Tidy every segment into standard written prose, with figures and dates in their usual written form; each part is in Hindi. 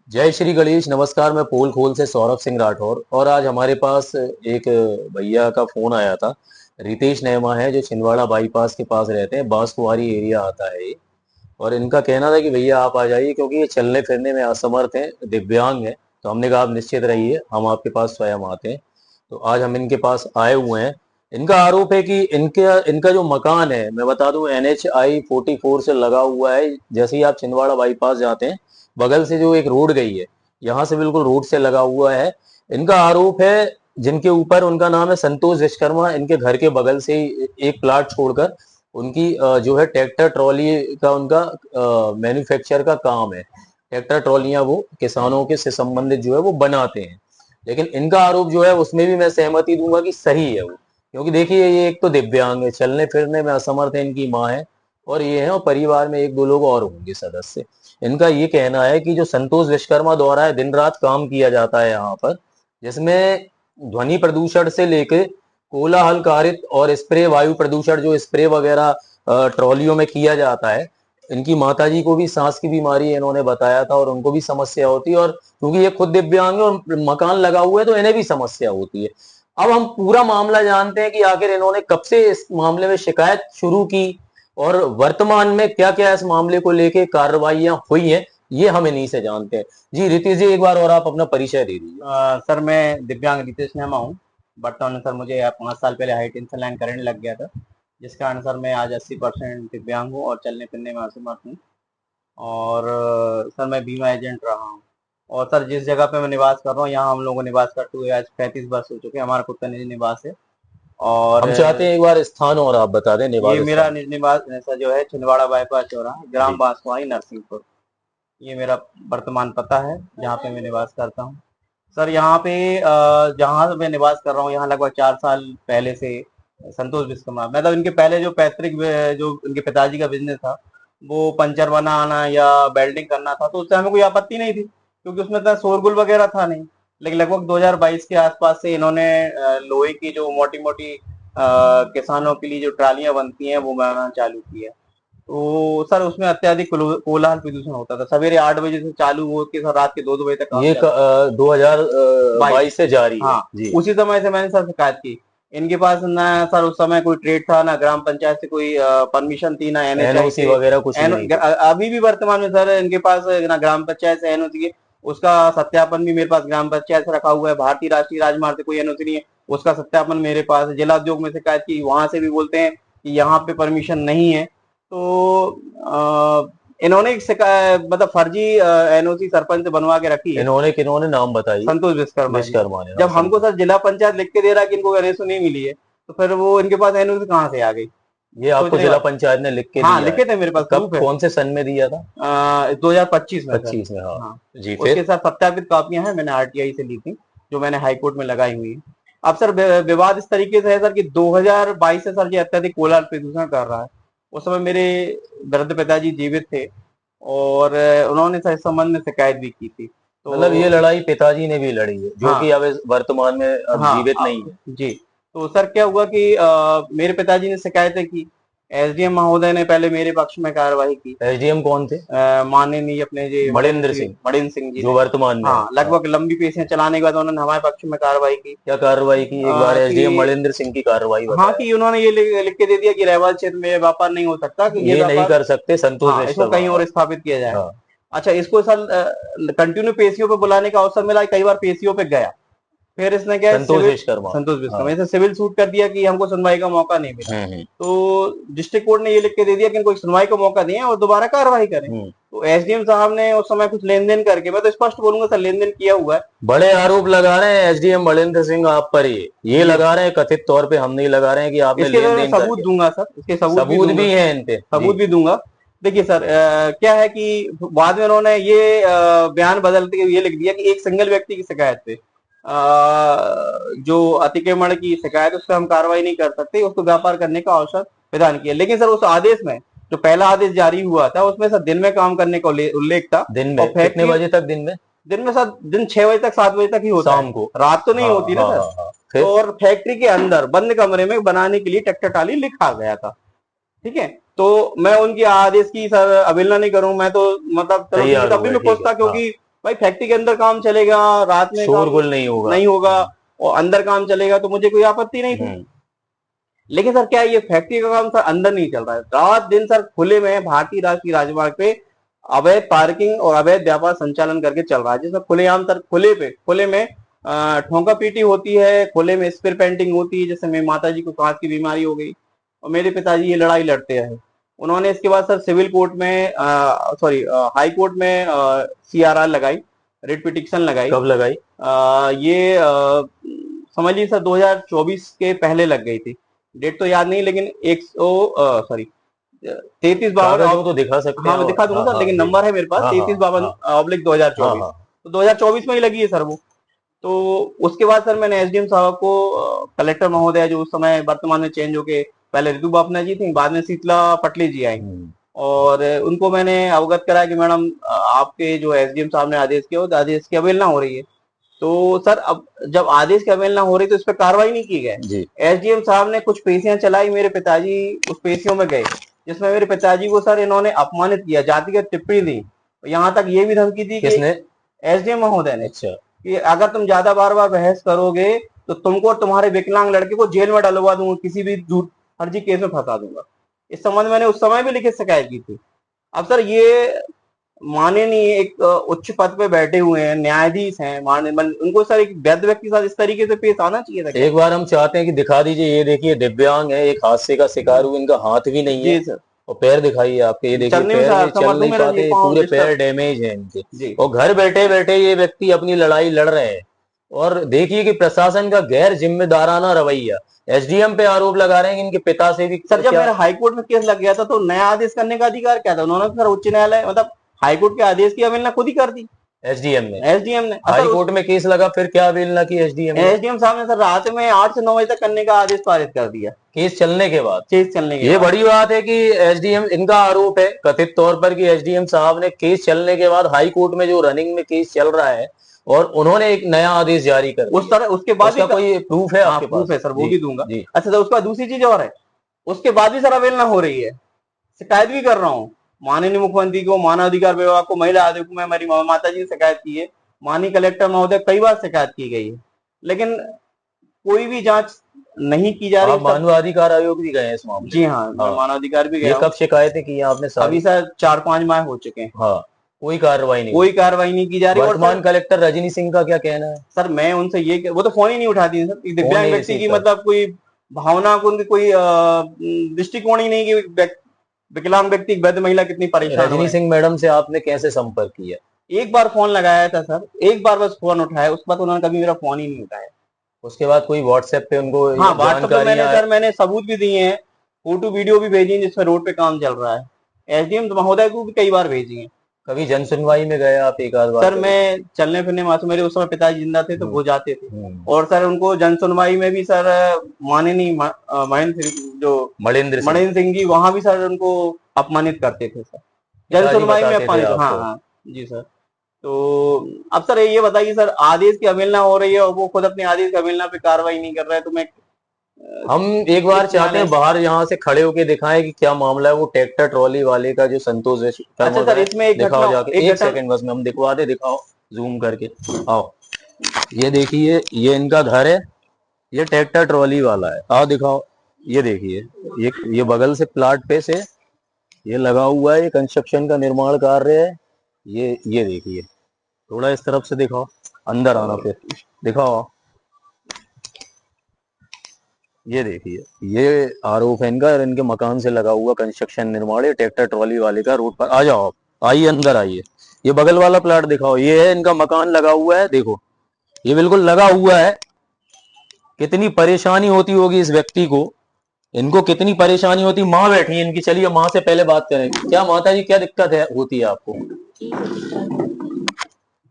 जय श्री गणेश। नमस्कार। मैं पोल खोल से सौरभ सिंह राठौर और आज हमारे पास एक भैया का फोन आया था। रितेश नेमा है जो छिंदवाड़ा बाईपास के पास रहते हैं, बांसकुआरी एरिया आता है ये। और इनका कहना था कि भैया आप आ जाइए क्योंकि ये चलने फिरने में असमर्थ हैं, दिव्यांग हैं। तो हमने कहा आप निश्चित रहिए, हम आपके पास स्वयं आते हैं। तो आज हम इनके पास आए हुए हैं। इनका आरोप है कि इनका इनका जो मकान है, मैं बता दूं, NH-I-44 से लगा हुआ है। जैसे ही आप छिंदवाड़ा बाईपास जाते हैं, बगल से जो एक रोड गई है, यहाँ से बिल्कुल रोड से लगा हुआ है। इनका आरोप है, जिनके ऊपर, उनका नाम है संतोष विश्वकर्मा, इनके घर के बगल से ही एक प्लाट छोड़कर उनकी जो है ट्रैक्टर ट्रॉली का, उनका मैन्युफैक्चर का काम है। ट्रैक्टर ट्रॉलियां वो किसानों के से संबंधित जो है वो बनाते हैं। लेकिन इनका आरोप जो है उसमें भी मैं सहमति दूंगा कि सही है वो, क्योंकि देखिए ये एक तो दिव्यांग है, चलने फिरने में असमर्थ है, इनकी माँ है और ये है, और परिवार में एक दो लोग और होंगे सदस्य। इनका ये कहना है कि जो संतोष विश्वकर्मा द्वारा दिन रात काम किया जाता है यहाँ पर, जिसमें ध्वनि प्रदूषण से लेकर कोलाहल कारित और स्प्रे वायु प्रदूषण, जो स्प्रे वगैरह ट्रॉलियों में किया जाता है, इनकी माताजी को भी सांस की बीमारी है, इन्होंने बताया था, और उनको भी समस्या होती है। और क्योंकि ये खुद दिव्यांग है और मकान लगा हुआ है तो इन्हें भी समस्या होती है। अब हम पूरा मामला जानते हैं कि आखिर इन्होंने कब से इस मामले में शिकायत शुरू की और वर्तमान में क्या क्या इस मामले को लेके कार्रवाइयां हुई हैं, ये हम इन्हीं से जानते हैं। जी रितेश जी, एक बार और आप अपना परिचय दे दीजिए। सर मैं दिव्यांग रितेश नेमा हूँ। वर्तमान सर मुझे 5 साल पहले हाई टेंशन लाइन करंट लग गया था, जिस कारण सर मैं आज 80% दिव्यांग हूँ और चलने फिरने में असमर्थ हूँ। और सर मैं बीमा एजेंट रहा हूँ। और सर जिस जगह पे मैं निवास कर रहा हूँ, यहाँ हम लोगों को निवास करते हुए आज 35 वर्ष हो चुके हैं। हमारा खुद का निजी निवास है। और हम चाहते हैं एक बार स्थान और आप बता दें, ये निवास मेरा स्थान। निजी निवास सर जो है छिंदवाड़ा बाईपास चौराहा, ग्राम जी। बांसकुआरी, नरसिंहपुर। ये मेरा वर्तमान पता है जहाँ पे मैं निवास करता हूँ। सर यहाँ पे जहाँ मैं निवास कर रहा हूँ, यहाँ लगभग 4 साल पहले से संतोष विश्वकर्मा, मतलब इनके पहले जो पैतृक जो इनके पिताजी का बिजनेस था, वो पंचर बनाना या वेल्डिंग करना था, तो उससे हमें कोई आपत्ति नहीं थी क्योंकि उसमें इतना शोरगुल वगैरह था नहीं। लेकिन लगभग 2022 के आसपास से इन्होंने लोहे की जो मोटी मोटी किसानों के लिए जो ट्रालियां बनती हैं वो बनाना चालू किया। तो सर उसमें अत्यधिक कोलाहल प्रदूषण होता था। सवेरे 8 बजे से चालू हो के सर रात के 2-2 बजे तक काम ये चलता। 2022 22। से जारी है हाँ, जी। उसी समय से मैंने सर शिकायत की। इनके पास ना सर उस समय कोई ट्रेड था, ना ग्राम पंचायत से कोई परमिशन थी, ना NHI NOC से। वगैरह कुछ भी नहीं थे। अभी भी वर्तमान में सर इनके पास ना ग्राम पंचायत से NOC है। उसका सत्यापन भी मेरे पास ग्राम पंचायत से रखा हुआ है। भारतीय राष्ट्रीय राजमार्ग से कोई NOC नहीं है, उसका सत्यापन मेरे पास है। जिला उद्योग में शिकायत की, वहां से भी बोलते हैं कि यहाँ पे परमिशन नहीं है। तो इन्होंने मतलब फर्जी NOC सरपंच से बनवा के रखी है। इन्होंने किन्होंने नाम बताइए। संतोष विश्वकर्मा जी। विश्वकर्मा ने, हाँ जब हमको संतोष। सर जिला पंचायत लिख के दे रहा है कि इनको NOC नहीं मिली है, तो फिर वो इनके पास NOC कहाँ से आ गई? ये आपको सोचने जिला वाला। पंचायत ने लिख के हाँ, दिया है? लिखे थे, मेरे पास कब, प्रूफ है। कौन से सन में दिया था? 2025 में सर। 25 में, हाँ। हाँ, जी, उसके फिर? साथ सत्यापित कॉपियां हैं, मैंने RTI से ली थी, जो मैंने हाई कोर्ट में लगाई हुई है। अब सर विवाद इस तरीके से है सर कि 2022 से सर ये अत्यधिक कोलाहल प्रदूषण कर रहा है। उस समय मेरे वृद्ध पिताजी जीवित थे और उन्होंने सर इस संबंध में शिकायत भी की थी। मतलब ये तो लड़ाई पिताजी ने भी लड़ी है, जो कि हाँ, अब वर्तमान में अब हाँ, जीवित नहीं है। जी। तो सर क्या हुआ कि मेरे पिताजी ने शिकायतें की। SDM महोदय ने पहले मेरे पक्ष में कार्रवाई की। SDM कौन थे? माननीय अपने जी मणिंद्र सिंह, मणिंद्र सिंह जी जो ने। वर्तमान में है, हाँ, हाँ। लगभग लंबी पेशियां चलाने के बाद उन्होंने हमारे पक्ष में कार्रवाई की। क्या कार्रवाई की, एक बार SDM कि मणिंद्र सिंह की कार्रवाई हाँ, बताया। कि उन्होंने ये लिख के दे दिया कि रहवाल क्षेत्र में ये व्यापार नहीं हो सकता, कि ये ये नहीं व्यापार, कर सकते संतोष हाँ, इसको विश्वकर्मा, कहीं हाँ। और स्थापित किया जाए। हाँ। अच्छा, इसको सर कंटिन्यू पेशियों पे बुलाने का अवसर मिला, कई बार पेशियों पे गया। फिर इसने क्या है, संतोष सिविल, विश्वकर्मा। संतोष हाँ। विश्वकर्मा, इसे सिविल सूट कर दिया कि हमको सुनवाई का मौका नहीं मिला। हम्म। तो डिस्ट्रिक्ट कोर्ट ने ये लिख के दे दिया कि इनको सुनवाई का मौका दें और दोबारा कार्रवाई करें। हम्म। तो SDM साहब ने उस समय कुछ लेन देन करके, मैं तो स्पष्ट बोलूंगा सर, लेन देन किया हुआ है। बड़े आरोप लगा रहे हैं SDM मणिंद्र सिंह आप पर, ये जी, लगा रहे हैं, कथित तौर पे, हम नहीं लगा रहे हैं कि आपने इसके लेन तो मैं देन सबूत करके। दूंगा सर, इसके सबूत भी सबूत दूंगा। भी हैं इन पे जी। सबूत भी दूंगा। देखिए सर, क्या है कि बाद में उन्होंने ये बयान बदलते हुए ये लिख दिया कि एक सिंगल व्यक्ति की शिकायत पे जो अतिक्रमण की शिकायत, उस पर हम कार्रवाई नहीं कर सकते, उसको व्यापार करने का अवसर प्रदान किया। लेकिन सर उस आदेश में, जो पहला आदेश जारी हुआ था, उसमें सर दिन में काम करने का उल्लेख था। दिन और में कितने फैक्ट्री, बजे तक? दिन में? दिन में सर, दिन 6 बजे तक 7 बजे तक ही होता है, शाम को? रात तो नहीं हाँ होती ना हाँ सर। हाँ हाँ, तो फिर? और फैक्ट्री के अंदर बंद कमरे में बनाने के लिए ट्रैक्टर ट्राली लिखा गया था। ठीक है। तो मैं उनकी आदेश की सर अवहेलना नहीं करूं, मैं तो मतलब चलो ठीक है, तैयार तब भी हुए, मैं खुश ठीक है, था हाँ। क्योंकि भाई फैक्ट्री के अंदर काम चलेगा, रात में काम शोरगुल नहीं होगा। नहीं होगा और अंदर काम चलेगा तो मुझे कोई आपत्ति नहीं थी। लेकिन सर क्या है, ये फैक्ट्री का काम सर अंदर नहीं चल रहा है, रात दिन सर खुले में भारतीय राष्ट्रीय राजमार्ग पे अवैध पार्किंग और अवैध व्यापार संचालन करके चल रहा है, जिसमें खुलेआम सर खुले में ठोंका पीटी होती है, खुले में स्प्रे पेंटिंग होती है। जैसे मेरी माता जी को सांस की बीमारी हो गई और मेरे पिताजी ये लड़ाई लड़ते हैं। उन्होंने इसके बाद सर सिविल कोर्ट में हाई कोर्ट में CRR लगाई, रिट पिटिशन लगाई। कब लगाई? ये समझ लीजिए सर 2024 के पहले लग गई थी, डेट तो याद नहीं, लेकिन 3352 तो दिखा सकते हैं। हाँ मैं दिखा दूंगा सर, लेकिन नंबर है मेरे पास 3352/2024। तो 2024 में ही लगी है सर वो। तो उसके बाद सर मैंने SDM साहब को, कलेक्टर महोदय जो उस समय वर्तमान में चेंज होके, पहले ऋतु बापना जी थी, बाद में शीतला पटले जी आई, और उनको मैंने अवगत कराया कि मैडम आपके जो SDM साहब ने आदेश किया, आदेश की अवहेलना हो रही है। तो सर अब जब आदेश की अवहेलना हो रही तो इस पर कार्रवाई नहीं की गई। SDM साहब ने कुछ पेशियां चलाई, मेरे पिताजी उस पेशियों में गए, जिसमें मेरे पिताजी को सर इन्होंने अपमानित किया, जातिगत टिप्पणी दी, यहाँ तक ये भी धमकी दी। किसने? SDM महोदय ने। अच्छा। कि अगर तुम ज्यादा बार बहस करोगे तो तुमको और तुम्हारे विकलांग लड़के को जेल में डलवा दूंगा, किसी भी झूठ फर्जी केस में फंसा दूंगा। इस संबंध में मैंने उस समय भी लिखित शिकायत की थी। अब सर ये माननीय एक उच्च पद पे बैठे हुए हैं, न्यायाधीश हैं, उनको सर एक वैध व्यक्ति के साथ इस तरीके से पेश आना चाहिए था। एक बार हम चाहते हैं कि दिखा दीजिए, ये देखिए दिव्यांग है, एक हादसे का शिकार हुए, इनका हाथ भी नहीं है। जी सर। और पैर दिखाइए आपके, ये देखिए पैर भी चल नहीं पाते, पूरे पैर डैमेज है इनके। और घर बैठे बैठे ये व्यक्ति अपनी लड़ाई लड़ रहे हैं। और देखिए कि प्रशासन का गैर जिम्मेदाराना रवैया, SDM पे आरोप लगा रहे हैं कि इनके पिता से भी। सर जब मेरा हाईकोर्ट में केस लग गया था तो नया आदेश करने का अधिकार क्या था? उन्होंने सर उच्च न्यायालय मतलब हाईकोर्ट के आदेश की अवहेलना खुद ही कर दी SDM ने। हाई कोर्ट में केस लगा, फिर क्या अवहेलना की SDM साहब ने सर रात में 8 से 9 बजे तक करने का आदेश पारित कर दिया, केस चलने के बाद। ये बड़ी बात है कि SDM, इनका आरोप है कथित तौर पर कि SDM साहब ने केस चलने के बाद हाई कोर्ट में जो रनिंग में केस चल रहा है और उन्होंने एक नया आदेश जारी कर उस तरह, उसके बाद भी कोई प्रूफ है आपके पास? प्रूफ है सर, वो भी दूंगा। अच्छा सर, उसके बाद दूसरी चीज और है, उसके बाद भी सर अवहेलना हो रही है, शिकायत भी कर रहा हूँ माननीय मुख्यमंत्री को, मानव अधिकार विभाग को, महिला आयोग को। मैं मेरी माता जी ने शिकायत की है, माननीय कलेक्टर महोदय कई बार शिकायत की गई है, लेकिन कोई भी जांच नहीं की जा रही। मानव अधिकार आयोग भी गए इस मामले? जी हाँ, मानव अधिकार भी गया। कब शिकायतें की आपने? अभी सर 4-5 माह हो चुके हैं। हाँ, कोई कार्रवाई नहीं की जा रही। वर्तमान कलेक्टर रजनी सिंह का क्या कहना है? सर मैं उनसे ये, वो तो फोन ही नहीं उठाती है सर। दिव्यांग व्यक्ति की मतलब कोई भावना को, उनकी कोई दृष्टिकोण ही नहीं कि विकलांग व्यक्ति, वृद्ध महिला कितनी परेशान। रजनी सिंह मैडम से आपने कैसे संपर्क किया? एक बार फोन लगाया था सर, एक बार बस फोन उठाया, उसके बाद उन्होंने कभी मेरा फोन ही नहीं उठाया। उसके बाद कोई व्हाट्सएप पे उनको? हाँ, व्हाट्सएप पे मैंने सबूत भी दिए हैं, फोटो वीडियो भी भेजी है जिसमें रोड पे काम चल रहा है। SDM महोदय को भी कई बार भेजी है। कभी जन सुनवाई में गए आप? एक आध बार? सर मैं चलने फिरने मासूम, मेरे उस समय पिताजी जिंदा थे तो वो जाते थे, और सर उनको जन सुनवाई में भी सर माननीय मणिन्द्र सिंह जी वहां भी सर उनको अपमानित करते थे सर, जन सुनवाई में अपमानित। हाँ जी सर। तो अब सर ये बताइए सर, आदेश की अवहेलना हो रही है और वो खुद अपने आदेश की अवहेलना पे कार्रवाई नहीं कर रहा है, तो मैं हम एक बार चाहते हैं बाहर यहाँ से खड़े होके दिखाएं कि क्या मामला है। वो ट्रैक्टर ट्रॉली वाले का जो संतोष है। अच्छा सर, इसमें दिखाओ जाके, एक सेकंड बस में हम दिखवा दे, दिखाओ जूम करके। आओ, ये देखिए, ये इनका घर है, ये ट्रैक्टर ट्रॉली वाला है। आओ दिखाओ, ये देखिए, ये बगल से प्लाट पे से ये लगा हुआ है, ये कंस्ट्रक्शन का निर्माण कार्य है। ये देखिए, थोड़ा इस तरफ से दिखाओ, अंदर आना, फिर दिखाओ। ये देखिए, ये आरोप है इनका, और इनके मकान से लगा हुआ कंस्ट्रक्शन निर्माण है ट्रैक्टर ट्रॉली वाले का। रोड पर आ जाओ, आइए अंदर आइए। ये बगल वाला प्लाट दिखाओ, ये है इनका मकान लगा हुआ है, देखो ये बिल्कुल लगा हुआ है। कितनी परेशानी होती होगी इस व्यक्ति को, इनको कितनी परेशानी होती। माँ बैठी है इनकी, चलिए माँ से पहले बात करें। क्या माता जी, क्या दिक्कत है होती है आपको?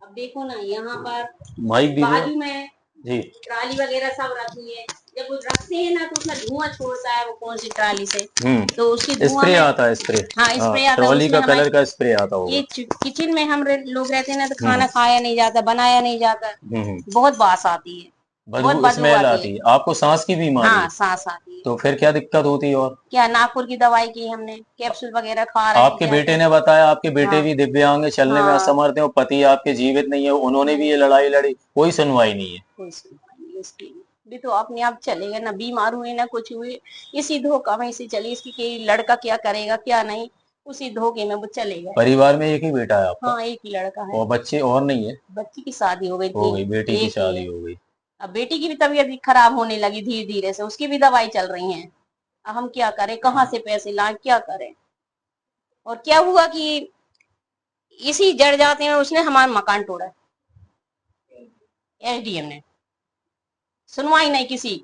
अब देखो ना, यहाँ पर माइक बाजू में जी ट्राली वगैरह सब रखी है, जब वो रखते हैं ना तो उसमें धुआं छोड़ता है, वो कौन सी ट्राली से, तो उसकी स्प्रे आता है, स्प्रे। हाँ, स्प्रे आता है, ट्रॉली का कलर का स्प्रे आता होगा। ये किचन में हम लोग रहते हैं ना, तो खाना खाया नहीं जाता, बनाया नहीं जाता, बहुत बास आती है। बहुत बदबू बदबू स्मेल आती आती है, आपको सांस की बीमारी हाँ है? सांस आती है। तो फिर क्या दिक्कत होती है? और क्या नागपुर की दवाई की हमने, कैप्सूल वगैरह खा रहे हैं, आपके क्या बेटे क्या। ने बताया, आपके बेटे हाँ भी दिव्यांग है, चलने में हाँ। असमर्थ है, और पति आपके जीवित नहीं है, उन्होंने भी ये लड़ाई लड़ी, कोई सुनवाई नहीं है। कोई सुनवाई नहीं इसकी। भी तो अपने आप चले गए, ना बीमार हुए ना कुछ हुए, इसी धोखा में इसी चली इसकी कि लड़का क्या करेगा क्या नहीं, उसी धोखे में वो चले गए। परिवार में एक ही बेटा है आपका? हाँ एक ही लड़का है। और बच्चे और नहीं है? बच्ची की शादी हो गई हो थी, गई, बेटी की एक ही शादी है। हो गई। अब बेटी की भी तबीयत खराब होने लगी धीरे धीरे से, उसकी भी दवाई चल रही है। अब हम क्या करें, कहाँ से पैसे लाएं, क्या करें। और क्या हुआ कि इसी जड़ जाते में उसने हमारा मकान तोड़ा, एसडीएम ने, सुनवाई नहीं किसी।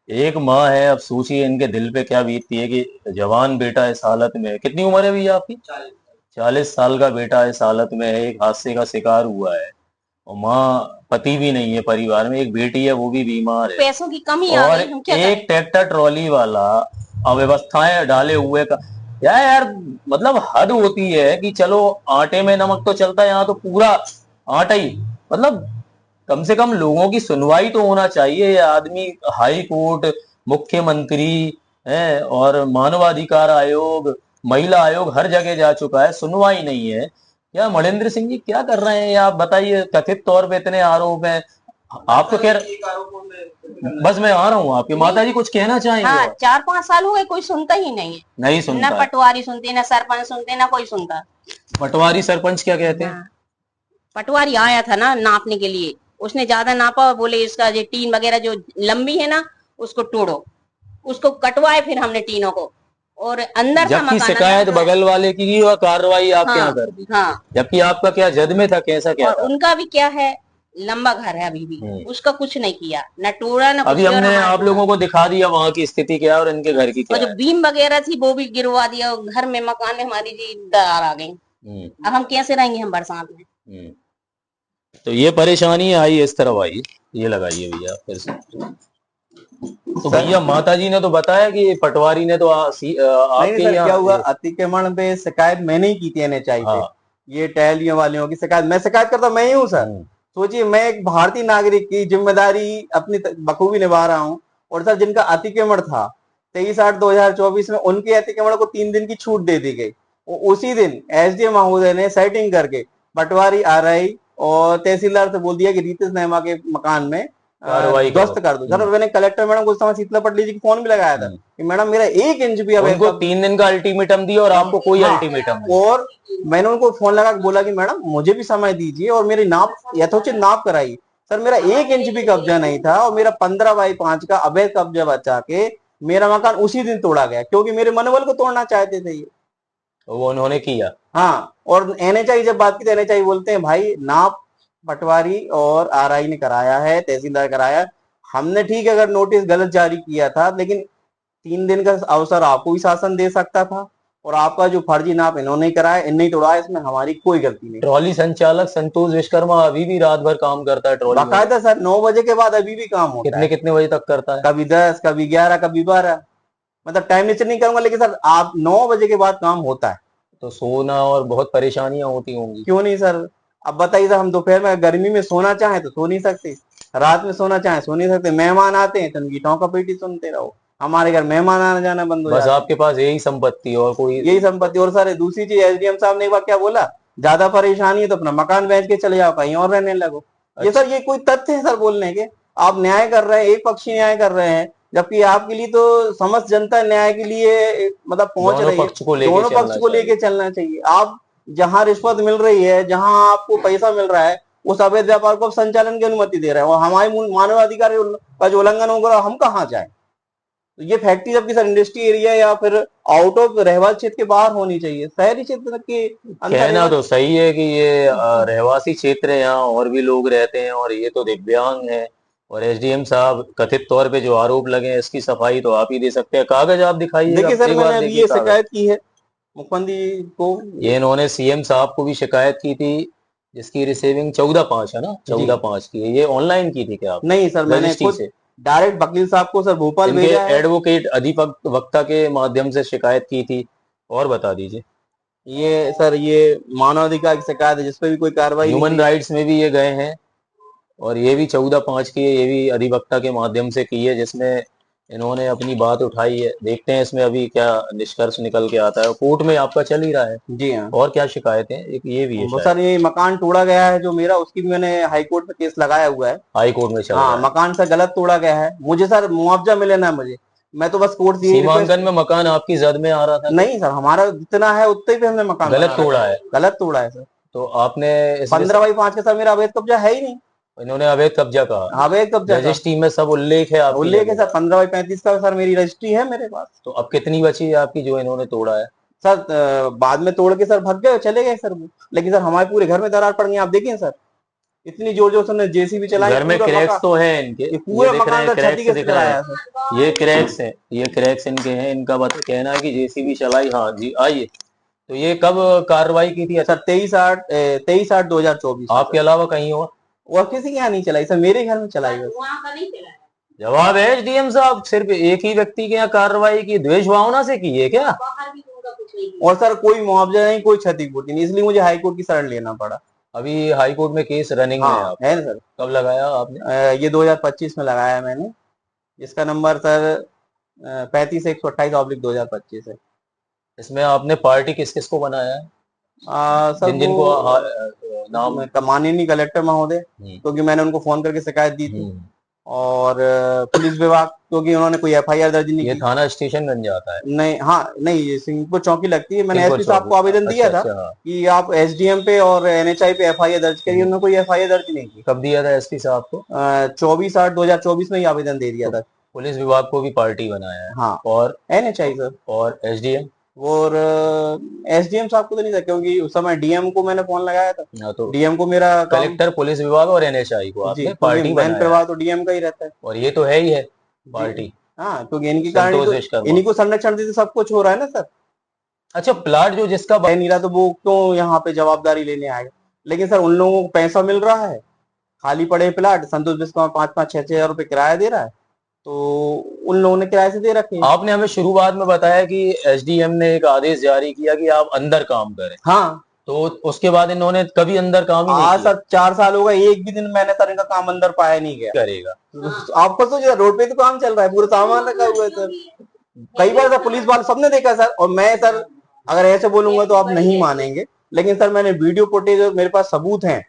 एक माँ है, अब सोचिए इनके दिल पे क्या बीतती है कि जवान बेटा इस हालत में है। कितनी उम्र है भैया आपकी? 40 साल का बेटा इस हालत में है, एक हादसे का शिकार हुआ है, और माँ, पति भी नहीं है परिवार में, एक बेटी है वो भी बीमार है, पैसों की कमी आ और गई, हम क्या एक करें। ट्रैक्टर ट्रॉली वाला अव्यवस्थाएं डाले हुए का। यार मतलब हद होती है कि चलो आटे में नमक तो चलता है, यहाँ तो पूरा आटा ही, मतलब कम से कम लोगों की सुनवाई तो होना चाहिए। ये आदमी हाई कोर्ट, मुख्यमंत्री है, और मानवाधिकार आयोग, महिला आयोग, हर जगह जा चुका है, सुनवाई नहीं है। क्या मणिंद्र सिंह जी क्या कर रहे हैं ये आप बताइए? कथित तौर पे इतने आरोप हैं, आप तो खैर, बस मैं आ रहा हूँ, आपकी माता जी कुछ कहना चाहेंगे? हाँ और 4-5 साल हो गए, कोई सुनता ही नहीं है। नहीं ना सुनता है? पटवारी सुनते, ना सरपंच सुनते, ना कोई सुनता। पटवारी सरपंच क्या कहते हैं? हाँ पटवारी आया था ना नापने के लिए, उसने ज्यादा नापा और बोले इसका जो टीन वगैरह जो लंबी है ना उसको तोड़ो, उसको कटवाए फिर हमने टीनों को, और अंदर था जबकि मकान अंदर शिकायत था। बगल वाले की और कार्रवाई आपके यहाँ हाँ कर दी, हाँ। जबकि आपका क्या जद में था, कैसा क्या और था? उनका भी क्या है, लंबा घर है अभी भी, उसका कुछ नहीं किया, न टोड़ा न कुछ अभी किया, और हमने हमारा आप टोड़ा। लोगों को दिखा दिया वहां की स्थिति क्या है और इनके घर की और क्या जो है। बीम वगैरह थी वो भी गिरवा दिया, और घर में मकान में हमारी जी दरार आ गई। अब हम कैसे रहेंगे हम बरसात में। तो ये परेशानी आई, इस तरफ आई, ये लगाइए भैया फिर से। तो भैया माता जी ने तो बताया कि पटवारी ने तो नहीं आपके सर, क्या हुआ, यहाँ, अतिक्रमण पे शिकायत मैंने ही की थी एनएचआई से। हाँ, ये टहलियों वालियों की शिकायत, मैं शिकायत करता मैं ही हूँ सर। सोचिए, मैं एक भारतीय नागरिक की जिम्मेदारी अपनी बखूबी निभा रहा हूँ। और सर जिनका अतिक्रमण था 23/8/2024 में, उनके अतिक्रमण को 3 दिन की छूट दे दी गई। उसी दिन एसडीएम महोदय ने सेटिंग करके पटवारी आरआई और तहसीलदार से बोल दिया कि रितेश नेमा के मकान में कार्रवाई करो। ध्वस्त कर दो। सर मैंने कलेक्टर मैडम को उस समय शीतला पटली जी की फोन भी लगाया था कि मैडम मेरा 1 इंच भी अवैध उनको कब्जा। 3 दिन का अल्टीमेटम दिया और आपको कोई हाँ, अल्टीमेटम नहीं। और मैंने उनको फोन लगा के बोला कि मैडम मुझे भी समय दीजिए और मेरी नाप, यथोचित नाप कराई। सर मेरा 1 इंच भी कब्जा नहीं था, और मेरा 15/5 का अवैध कब्जा बचा के मेरा मकान उसी दिन तोड़ा गया, क्योंकि मेरे मनोबल को तोड़ना चाहते थे ये। तो वो उन्होंने किया। हाँ, और एनएचआई जब बात की तो एनएचआई बोलते हैं भाई नाप पटवारी और आरआई ने कराया है, तहसीलदार कराया है। हमने ठीक है अगर नोटिस गलत जारी किया था, लेकिन 3 दिन का अवसर आपको भी शासन दे सकता था, और आपका जो फर्जी नाप इन्होंने ही कराया, इन्होंने ही तोड़ा, इसमें हमारी कोई गलती नहीं। ट्रॉली संचालक संतोष विश्वकर्मा अभी भी रात भर काम करता है ट्रॉली में? बाकायदा सर 9 बजे के बाद अभी भी काम होता कितने है। कितने बजे तक करता है? कभी 10, कभी 11, कभी 12। मतलब टाइम निश्चित नहीं करूंगा, लेकिन सर आप 9 बजे के बाद काम होता है। तो सोना और बहुत परेशानियां होती होंगी। क्यों नहीं सर, अब बताइए सर, हम दोपहर में गर्मी में सोना चाहें तो सो नहीं सकते, रात में सोना चाहें सो नहीं सकते, मेहमान आते हैं तो उनकी टोंका पेटी सुनते रहो। हमारे घर मेहमान आना जाना बंद हो बस जाता है। आपके पास यही संपत्ति और कोई? यही संपत्ति। और सर दूसरी चीज, एसडीएम साहब ने एक बार क्या बोला, ज्यादा परेशानी है तो अपना मकान बेच के चले जाओ, कहीं और रहने लगो। ये सर ये कोई तथ्य है सर बोलने के? आप न्याय कर रहे हैं, एक पक्षी न्याय कर रहे हैं, जबकि आपके लिए तो समस्त जनता न्याय के लिए मतलब पहुंच दोनों रही है। पक्ष को लेके दोनों चलना पक्ष को चाहिए। लेके चलना चाहिए। आप जहां रिश्वत मिल रही है, जहां आपको पैसा मिल रहा है, उस अवैध व्यापार को आप संचालन की अनुमति दे रहे हैं, और हमारे मानवाधिकार का जो उल्लंघन होगा हम कहाँ जाए। तो ये फैक्ट्री जबकि सर इंडस्ट्री एरिया या फिर आउट ऑफ रहवासी क्षेत्र के बाहर होनी चाहिए, शहरी क्षेत्र के अंदर। कहना तो सही है कि ये रहवासी क्षेत्र है, यहाँ और भी लोग रहते हैं और ये तो दिव्यांग है। और एसडीएम साहब कथित तौर पे जो आरोप लगे हैं इसकी सफाई तो आप ही दे सकते हैं। कागज आप दिखाइएगा, देखिए सर, एक मैंने बार अभी देखिए ये कागज। शिकायत की है मुख्यमंत्री को। ये इन्होंने सीएम साहब को भी शिकायत की थी, जिसकी रिसीविंग 14/5 है ना, जी 14/5 की है। ये ऑनलाइन की थी क्या आप? नहीं सर, मैंने रजिस्ट्री खुद से? डायरेक्ट वकील साहब को सर भोपाल इनके भेजा है। एडवोकेट अधिवक्ता के माध्यम से शिकायत की थी? और बता दीजिए। ये सर ये मानवाधिकार की शिकायत है, जिसपे भी कोई कार्रवाई नहीं ह्यूमन हुई। राइट्स में भी ये गए हैं? और ये भी 14/5 की है, ये भी अधिवक्ता के माध्यम से की है, जिसमें इन्होंने अपनी बात उठाई है। देखते हैं इसमें अभी क्या निष्कर्ष निकल के आता है। कोर्ट में आपका चल ही रहा है। जी हाँ। और क्या शिकायतें, एक ये भी है वो शायद सर ये मकान तोड़ा गया है जो मेरा, उसकी भी मैंने हाई कोर्ट में केस लगाया हुआ है। हाई कोर्ट में चल हाँ, रहा है। मकान सर गलत तोड़ा गया है, मुझे सर मुआवजा मिले ना मुझे, मैं तो बस कोर्ट से यही रिक्वेस्ट। सीमांकन में मकान आपकी जद में आ रहा था? नहीं सर, हमारा जितना है उतने पे हमने मकान गलत बना रखा तोड़ा है। गलत तोड़ा है सर। तो आपने इसमें 15/5 का सर मेरा अवैध कब्जा है ही नहीं। इन्होंने अवैध कब्जा कहा? अवैध कब्जा था, रजिस्ट्री में सब उल्लेख है आपकी उल्लेख है जगह? सर। 15/35 का सर मेरी रजिस्ट्री है मेरे पास। तो अब कितनी बची है आपकी जो इन्होंने तोड़ा है? सर बाद में तोड़ के सर भाग गए, चले गए सर वो। लेकिन सर हमारे पूरे घर में दरार पड़ गई, आप देखिए सर, इतनी जोर जोर से उन्होंने जेसीबी चलाई, घर में पूरा क्रैक्स मकान, तो है इनके, ये पूरा दिख रहे मकान हैं, सर क्रैक्स क्षति दिख रहे कराया हैं। सर। ये क्रैक्स है, ये क्रैक्स इनके हैं। इनका कहना है कि जेसीबी चलाई। हाँ जी, आइए। तो ये कब कार्रवाई की थी? सर 23/8/2024। आपके अलावा कहीं और किसी के यहाँ नहीं चलाई सर, मेरे घर में चलाई बस। वहाँ का नहीं चला है। जवाब है एसडीएम साहब, सिर्फ एक ही व्यक्ति के यहाँ कार्रवाई की, द्वेष भावना से की है क्या? बाहर भी उनका कुछ नहीं किया। और सर कोई मुआवजा नहीं, कोई क्षतिपूर्ति नहीं, इसलिए मुझे हाईकोर्ट की शरण लेना पड़ा। अभी हाई कोर्ट में केस रनिंग में है हाँ आप? है ना सर। कब लगाया आपने? ये 2025 में लगाया है मैंने। इसका नंबर सर 35/128/2025 है। इसमें आपने पार्टी किस किस को बनाया है? सर जिनको नाम माननीय कलेक्टर महोदय, क्योंकि मैंने उनको फोन करके शिकायत दी थी, और पुलिस विभाग, क्योंकि उन्होंने कोई एफआईआर दर्ज नहीं ये की। थाना स्टेशनगंज आता है? नहीं, हाँ नहीं, ये सिंहपुर चौकी लगती है। मैंने सिंहपुर एसपी साहब चौकी। को आवेदन दिया था हाँ। कि आप एसडीएम पे और एनएचआई पे एफआईआर दर्ज करिए, उन्होंने कोई एफआईआर दर्ज नहीं की। कब दिया था एसपी साहब को? 24/8/2024 में ही आवेदन दे दिया था। पुलिस विभाग को भी पार्टी बनाया है? हाँ, और एनएचआई सर। और एसडीएम? और एसडीएम साहब को तो नहीं था, क्योंकि उस समय डीएम को मैंने फोन लगाया था। हाँ, तो डीएम को मेरा काम, कलेक्टर, पुलिस विभाग और एनएचआई को जी, आपने पार्टी मैन बनाया प्रवाह तो डीएम का ही रहता है। और ये तो है ही है पार्टी। हाँ, क्योंकि इनकी कारण संतोष तो, विश्वकर्मा। इन्हीं को संरक्षण देते सब कुछ हो रहा है ना सर। अच्छा, प्लाट जो जिसका है नहीं रहा तो वो क्यों यहाँ पे जवाबदारी लेने आएगा? लेकिन सर उन लोगों को पैसा मिल रहा है, खाली पड़े प्लाट, संतोष बिस्वा 5-5, 6-6 हजार रुपए किराया दे रहा है, तो उन लोगों ने किराए से दे रखे हैं। आपने हमें शुरुआत में बताया कि एसडीएम ने एक आदेश जारी किया कि आप अंदर काम करें, हाँ, तो उसके बाद इन्होंने कभी अंदर काम ही नहीं आज किया। सर 4 साल हो गए, एक भी दिन मैंने सर इनका काम अंदर पाया नहीं गया। करेगा आपको सोचिए, रोड पे तो काम चल रहा है, पूरा सामान रखा हुआ है सर। कई बार सर पुलिस वाले सबने देखा सर, और मैं सर अगर ऐसे बोलूंगा तो आप नहीं मानेंगे, लेकिन सर मैंने वीडियो फुटेज, मेरे पास सबूत हैं,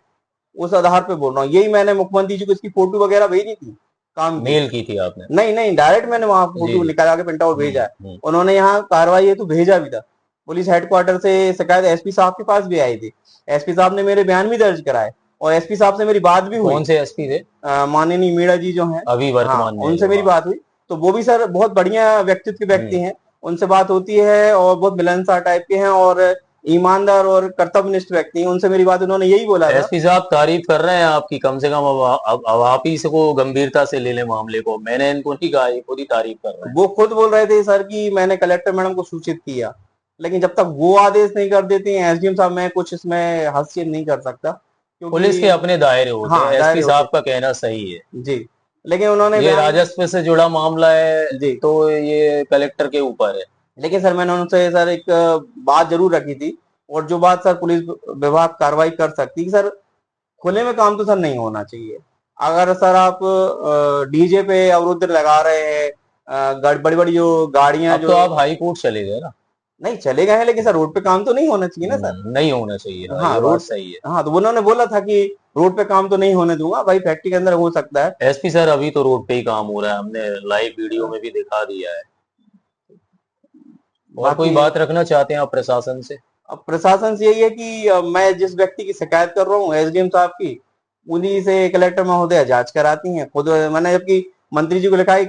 उस आधार पे बोल रहा हूँ। यही मैंने मुख्यमंत्री जी को इसकी फोटो वगैरह भेजी थी काम की। मेल की थी आपने? नहीं, डायरेक्ट मैंने वहां फोटो निकाल के प्रिंट आउट भेजा है। उन्होंने यहाँ कार्रवाई है तो भेजा भी था। पुलिस हेडक्वार्टर से शिकायत एसपी साहब के पास भी आई थी, एसपी साहब ने मेरे बयान भी दर्ज कराए, और एसपी साहब से मेरी बात भी हुई। कौन से एसपी थे? माननीय मीणा जी जो है अभी वर्तमान में? उनसे मेरी बात हुई, तो वो भी सर बहुत बढ़िया व्यक्तित्व के व्यक्ति हैं, उनसे बात होती है, और बहुत मिलनसार टाइप के हैं, और ईमानदार और कर्तव्यनिष्ठ व्यक्ति हैं। उनसे मेरी बात, उन्होंने यही बोला था। एसपी साहब तारीफ कर रहे हैं आपकी, कम से कम अब आप ही को गंभीरता से ले ले मामले को। मैंने इनको नहीं कहा, ये खुद ही तारीफ कर रहे हैं। वो खुद बोल रहे थे सर कि मैंने कलेक्टर मैडम को सूचित किया, लेकिन जब तक वो आदेश नहीं कर देती हैं एसडीएम साहब, मैं कुछ इसमें हस्तक्षेप नहीं कर सकता, क्योंकि पुलिस के अपने दायरे होते हैं। एसपी साहब का कहना सही है जी, लेकिन उन्होंने ये राजस्व से जुड़ा मामला है जी, तो ये कलेक्टर के ऊपर है। लेकिन सर मैंने उनसे सर एक बात जरूर रखी थी, और जो बात सर पुलिस विभाग कार्रवाई कर सकती है, सर खुले में काम तो सर नहीं होना चाहिए। अगर सर आप डीजे पे अवरुद्ध लगा रहे हैं, बड़ी बड़ी जो गाड़ियां, अब तो आप हाई कोर्ट चले गए ना? नहीं चले गए हैं, लेकिन सर रोड पे काम तो नहीं होना चाहिए ना सर। नहीं होना चाहिए। हाँ, ये रोड बात सही है। हाँ, तो उन्होंने बोला था कि रोड पे काम तो नहीं होने दूंगा, भाई फैक्ट्री के अंदर हो सकता है। एसपी सर, अभी तो रोड पे ही काम हो रहा है, हमने लाइव वीडियो में भी दिखा दिया है। और कोई बात रखना चाहते हैं आप प्रशासन से? अब प्रशासन से यही है कि मैं जिस व्यक्ति की शिकायत कर रहा हूँ एसडीएम साहब की, उन्हीं से कलेक्टर महोदय जांच कराती हैं खुद। मैंने जबकि मंत्री जी को लिखा है